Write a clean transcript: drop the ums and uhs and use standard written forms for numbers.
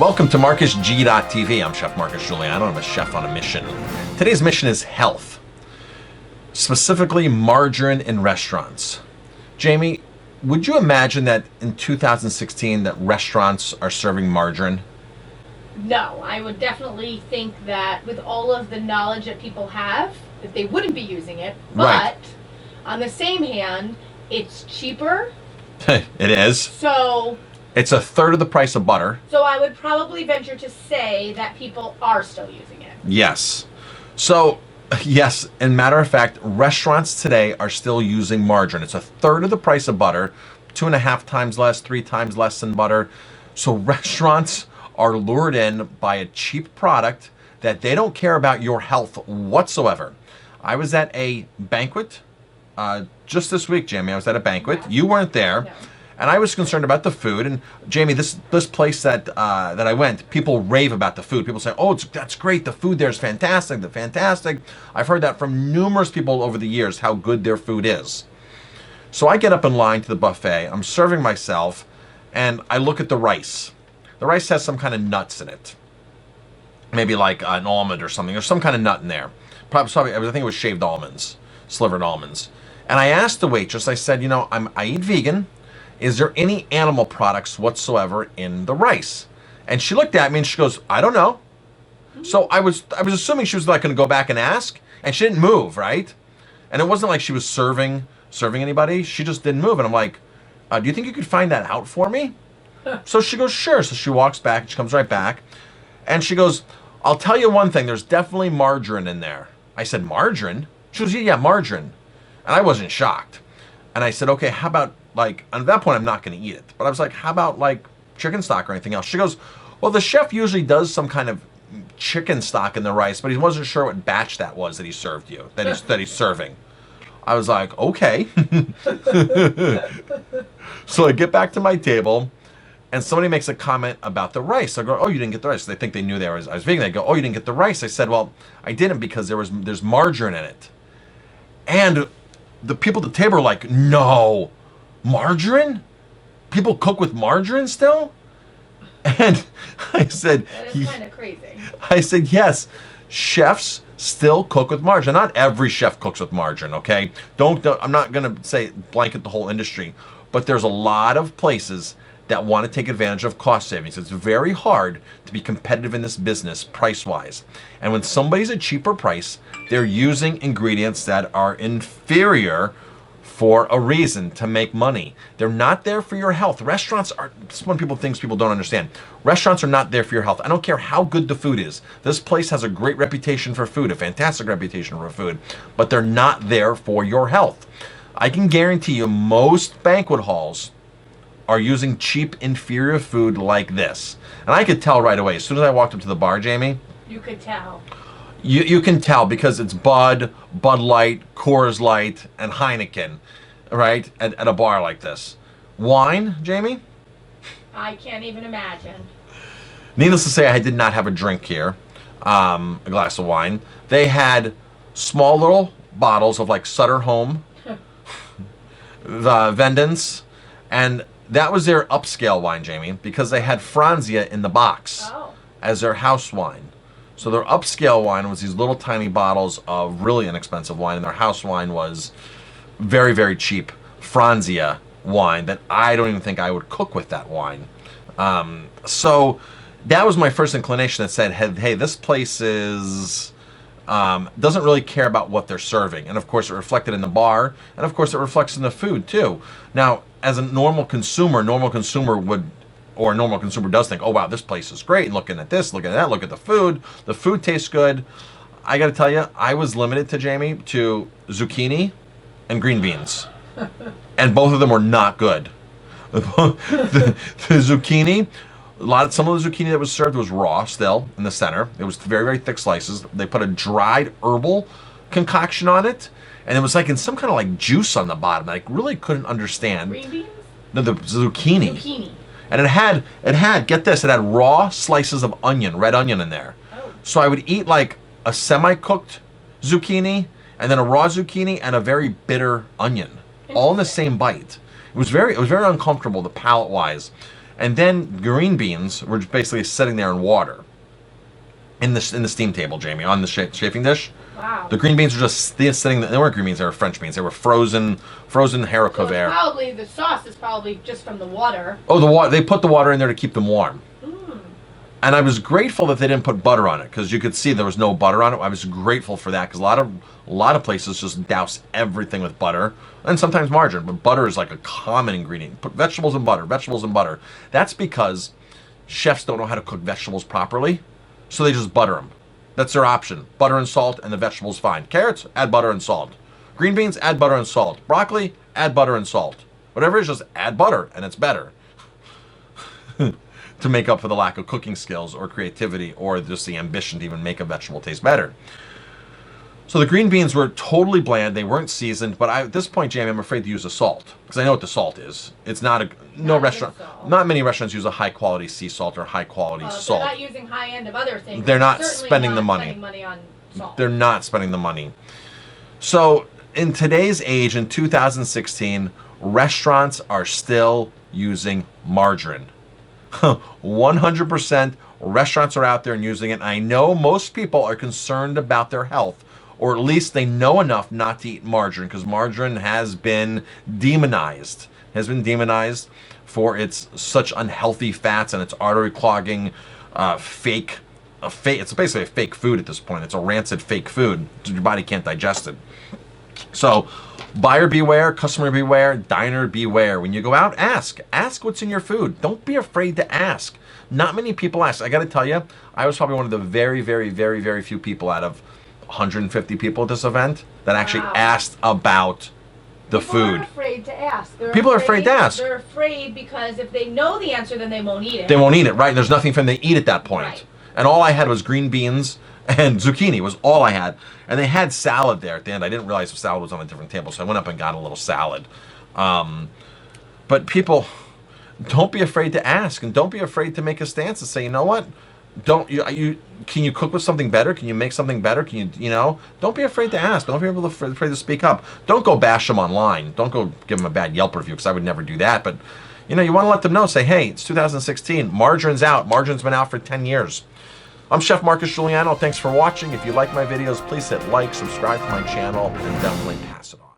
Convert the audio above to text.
Welcome to MarcusG.TV. I'm Chef Marcus Guiliano. I'm a chef on a mission. Today's mission is health, specifically margarine in restaurants. Jamie, would you imagine that in 2016 that restaurants are serving margarine? No, I would definitely think that with all of the knowledge that people have, that they wouldn't be using it. But Right. on the same hand, it's cheaper. It is. So It's a third of the price of butter. I would probably venture to say that people are still using it. Yes. So, yes, and matter of fact, restaurants today are still using margarine. It's a third of the price of butter, 2.5 times less, 3 times less than butter. So restaurants are lured in by a cheap product that they don't care about your health whatsoever. I was at a banquet just this week, Jamie. I was at a banquet. You weren't there. No. And I was concerned about the food. And Jamie, this place that I went, people rave about the food. People say, "Oh, that's great. The food there is fantastic. Fantastic." I've heard that from numerous people over the years how good their food is. So I get up in line to the buffet. I'm serving myself, and I look at the rice. The rice has some kind of nuts in it, maybe like an almond or something. There's some kind of nut in there. Probably, I think it was shaved almonds, slivered almonds. And I asked the waitress. I said, I eat vegan. Is there any animal products whatsoever in the rice? And she looked at me and she goes, "I don't know." So I was assuming she was like going to go back and ask, and she didn't move, right? And it wasn't like she was serving anybody. She just didn't move. And I'm like, "Do you think you could find that out for me?" So she goes, "Sure." So she walks back. She comes right back, and she goes, "I'll tell you one thing. There's definitely margarine in there." I said, "Margarine?" She goes, "Yeah, margarine." And I wasn't shocked. And I said, "Okay, how about at that point, I'm not going to eat it." But I was like, "How about like chicken stock or anything else?" She goes, "Well, the chef usually does some kind of chicken stock in the rice, but he wasn't sure what batch that was that he served you, that he's serving." I was like, "Okay." So I get back to my table, and somebody makes a comment about the rice. I go, "Oh, you didn't get the rice." They think they knew I was vegan. They go, "Oh, you didn't get the rice." I said, "Well, I didn't because there's margarine in it." And the people at the table are like, "No, margarine? People cook with margarine still?" And I said, That is kind of crazy. I said, "Yes, chefs still cook with margarine. Not every chef cooks with margarine, okay? Don't I'm not going to say blanket the whole industry, but there's a lot of places that want to take advantage of cost savings. It's very hard to be competitive in this business price-wise. And when somebody's a cheaper price, they're using ingredients that are inferior for a reason, to make money. They're not there for your health. Restaurants are, this is one things people don't understand. Restaurants are not there for your health. I don't care how good the food is. This place has a great reputation for food, a fantastic reputation for food, but they're not there for your health. I can guarantee you most banquet halls are using cheap, inferior food like this. And I could tell right away. As soon as I walked up to the bar, Jamie, You could tell. you can tell because it's Bud Light, Coors Light, and Heineken, right? At a bar like this. Wine, Jamie? I can't even imagine. Needless to say, I did not have a drink here, a glass of wine. They had small little bottles of like Sutter Home, the Vendance, and that was their upscale wine, Jamie, because they had Franzia in the box as their house wine. So their upscale wine was these little tiny bottles of really inexpensive wine, and their house wine was very, very cheap Franzia wine that I don't even think I would cook with that wine. So that was my first inclination that said, hey, this place is doesn't really care about what they're serving. And of course it reflected in the bar, and of course it reflects in the food too. Now, as a normal consumer would, or a normal consumer does think, "Oh wow, this place is great, and looking at this, look at that, look at the food tastes good." I gotta tell you, I was limited to zucchini and green beans. And both of them were not good. the zucchini, some of the zucchini that was served was raw still in the center. It was very, very thick slices. They put a dried herbal concoction on it, and it was like in some kind of like juice on the bottom that I really couldn't understand. Green beans? No, the zucchini. Zucchini. And it had, get this, it had raw slices of onion, red onion in there. Oh. So I would eat like a semi-cooked zucchini, and then a raw zucchini, and a very bitter onion, all in the same bite. It was very uncomfortable, the palate-wise. And then green beans were basically sitting there in water in the steam table, Jamie, on the chafing dish. Wow. The green beans were just sitting there. They weren't green beans, they were French beans. They were frozen haricot So vert. probably the sauce is probably just from the water. Oh, the water. They put the water in there to keep them warm. Mm. And I was grateful that they didn't put butter on it, because you could see there was no butter on it. I was grateful for that, because a lot of places just douse everything with butter, and sometimes margarine, but butter is like a common ingredient. Put vegetables and butter, vegetables and butter. That's because chefs don't know how to cook vegetables properly, so they just butter them. That's their option. Butter and salt, and the vegetables fine. Carrots, add butter and salt. Green beans, add butter and salt. Broccoli, add butter and salt. Whatever it is, just add butter, and it's better. To make up for the lack of cooking skills or creativity or just the ambition to even make a vegetable taste better. So the green beans were totally bland. They weren't seasoned, but at this point, Jamie, I'm afraid to use the salt, because I know what the salt is. It's not not many restaurants use a high quality sea salt or high quality salt. They're not using high end of other things. They're not Certainly spending not the money. spending money on salt. They're not spending the money. So in today's age, in 2016, restaurants are still using margarine. 100% restaurants are out there and using it. I know most people are concerned about their health, or at least they know enough not to eat margarine, because margarine has been demonized. For its such unhealthy fats and its artery clogging it's basically a fake food at this point. It's a rancid fake food. Your body can't digest it. So buyer beware, customer beware, diner beware. When you go out, ask what's in your food. Don't be afraid to ask. Not many people ask. I got to tell you, I was probably one of the very, very, very, very few people out of 150 people at this event that actually asked about the food. People are afraid to ask. People are afraid to ask. They're afraid because if they know the answer, then they won't eat it. They won't eat it, right? There's nothing for them to eat at that point. Right. And all I had was green beans and zucchini was all I had. And they had salad there at the end. I didn't realize the salad was on a different table, so I went up and got a little salad. But people, don't be afraid to ask, and don't be afraid to make a stance and say, you know what? Can you cook with something better? Can you make something better? Don't be afraid to ask. Don't be afraid to speak up. Don't go bash them online. Don't go give them a bad Yelp review, because I would never do that. But you want to let them know. Say, hey, it's 2016. Margarine's out. Margarine's been out for 10 years. I'm Chef Marcus Guiliano. Thanks for watching. If you like my videos, please hit like, subscribe to my channel, and definitely pass it on.